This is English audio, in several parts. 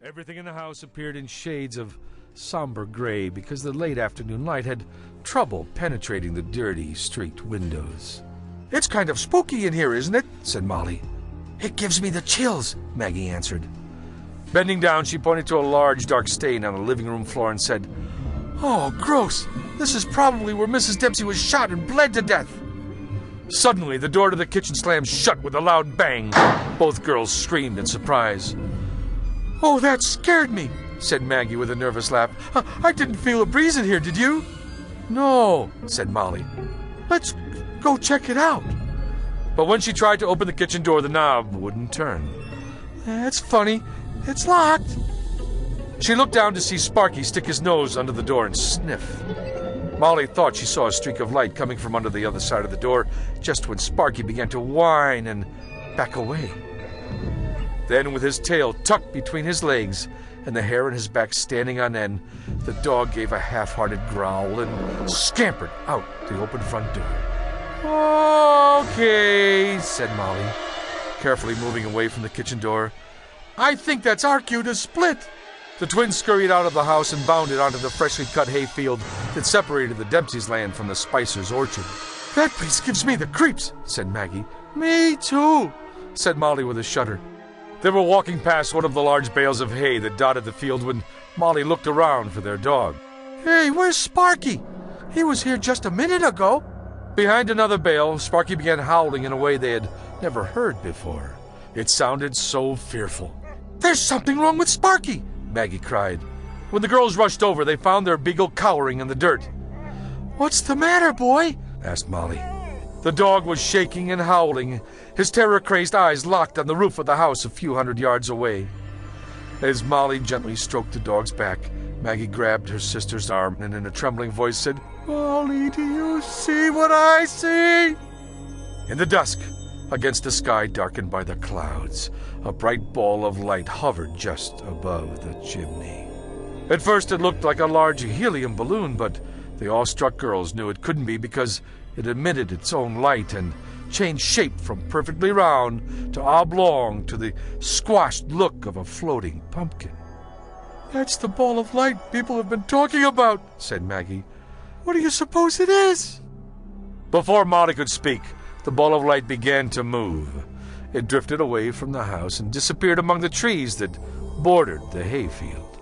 Everything in the house appeared in shades of somber gray because the late afternoon light had trouble penetrating the dirty, streaked windows. "It's kind of spooky in here, isn't it?" said Molly. "It gives me the chills," Maggie answered. Bending down, she pointed to a large, dark stain on the living room floor and said, "Oh, gross! This is probably where Mrs. Dempsey was shot and bled to death." Suddenly, the door to the kitchen slammed shut with a loud bang. Both girls screamed in surprise. "Oh, that scared me," said Maggie with a nervous laugh. "I didn't feel a breeze in here, did you?" "No," said Molly. "Let's go check it out." But when she tried to open the kitchen door, the knob wouldn't turn. "That's funny. It's locked." She looked down to see Sparky stick his nose under the door and sniff. Molly thought she saw a streak of light coming from under the other side of the door just when Sparky began to whine and back away. Then, with his tail tucked between his legs and the hair on his back standing on end, the dog gave a half-hearted growl and scampered out the open front door. "Okay," said Molly, carefully moving away from the kitchen door. "I think that's our cue to split." The twins scurried out of the house and bounded onto the freshly cut hayfield that separated the Dempsey's land from the Spicer's orchard. "That place gives me the creeps," said Maggie. "Me too," said Molly with a shudder. They were walking past one of the large bales of hay that dotted the field when Molly looked around for their dog. "Hey, where's Sparky? He was here just a minute ago." Behind another bale, Sparky began howling in a way they had never heard before. It sounded so fearful. "There's something wrong with Sparky!" Maggie cried. When the girls rushed over, they found their beagle cowering in the dirt. "What's the matter, boy?" asked Molly. The dog was shaking and howling, his terror-crazed eyes locked on the roof of the house a few hundred yards away. As Molly gently stroked the dog's back, Maggie grabbed her sister's arm and in a trembling voice said, "Molly, do you see what I see?" In the dusk, against a sky darkened by the clouds, a bright ball of light hovered just above the chimney. At first it looked like a large helium balloon, but the awestruck girls knew it couldn't be because it emitted its own light and changed shape from perfectly round to oblong to the squashed look of a floating pumpkin. "That's the ball of light people have been talking about," said Maggie. "What do you suppose it is?" Before Molly could speak, the ball of light began to move. It drifted away from the house and disappeared among the trees that bordered the hayfield.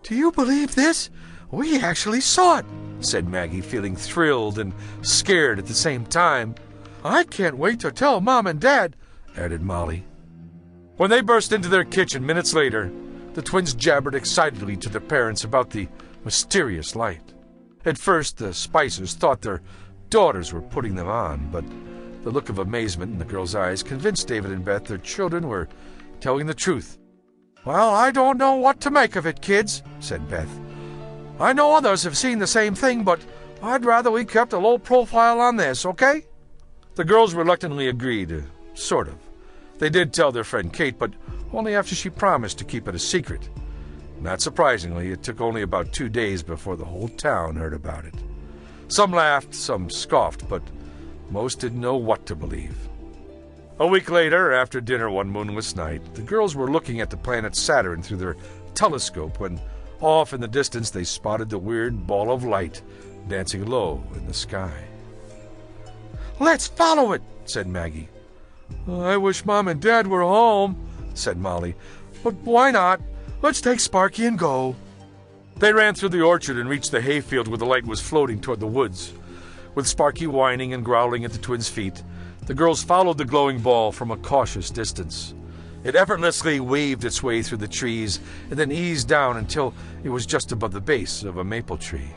"Do you believe this? We actually saw it," said Maggie, feeling thrilled and scared at the same time. "I can't wait to tell Mom and Dad," added Molly. When they burst into their kitchen minutes later, the twins jabbered excitedly to their parents about the mysterious light. At first, the Spicers thought their daughters were putting them on, but the look of amazement in the girls' eyes convinced David and Beth their children were telling the truth. "Well, I don't know what to make of it, kids," said Beth. "I know others have seen the same thing, but I'd rather we kept a low profile on this, okay?" The girls reluctantly agreed, sort of. They did tell their friend Kate, but only after she promised to keep it a secret. Not surprisingly, it took only about 2 days before the whole town heard about it. Some laughed, some scoffed, but most didn't know what to believe. A week later, after dinner one moonless night, the girls were looking at the planet Saturn through their telescope when, off in the distance, they spotted the weird ball of light dancing low in the sky. "Let's follow it," said Maggie. "I wish Mom and Dad were home," said Molly. "But why not? Let's take Sparky and go." They ran through the orchard and reached the hayfield where the light was floating toward the woods. With Sparky whining and growling at the twins' feet, the girls followed the glowing ball from a cautious distance. It effortlessly waved its way through the trees and then eased down until it was just above the base of a maple tree.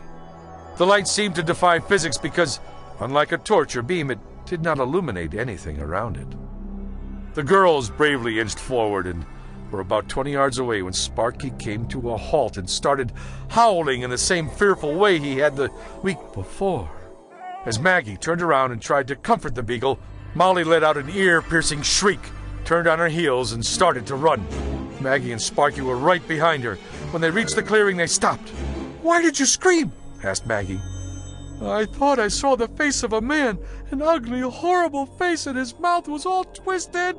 The light seemed to defy physics because, unlike a torch or beam, it did not illuminate anything around it. The girls bravely inched forward and were about 20 yards away when Sparky came to a halt and started howling in the same fearful way he had the week before. As Maggie turned around and tried to comfort the beagle, Molly let out an ear-piercing shriek, turned on her heels, and started to run. Maggie and Sparky were right behind her. When they reached the clearing, they stopped. "Why did you scream?" asked Maggie. "I thought I saw the face of a man, an ugly, horrible face, and his mouth was all twisted."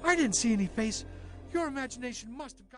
"I didn't see any face. Your imagination must have got..."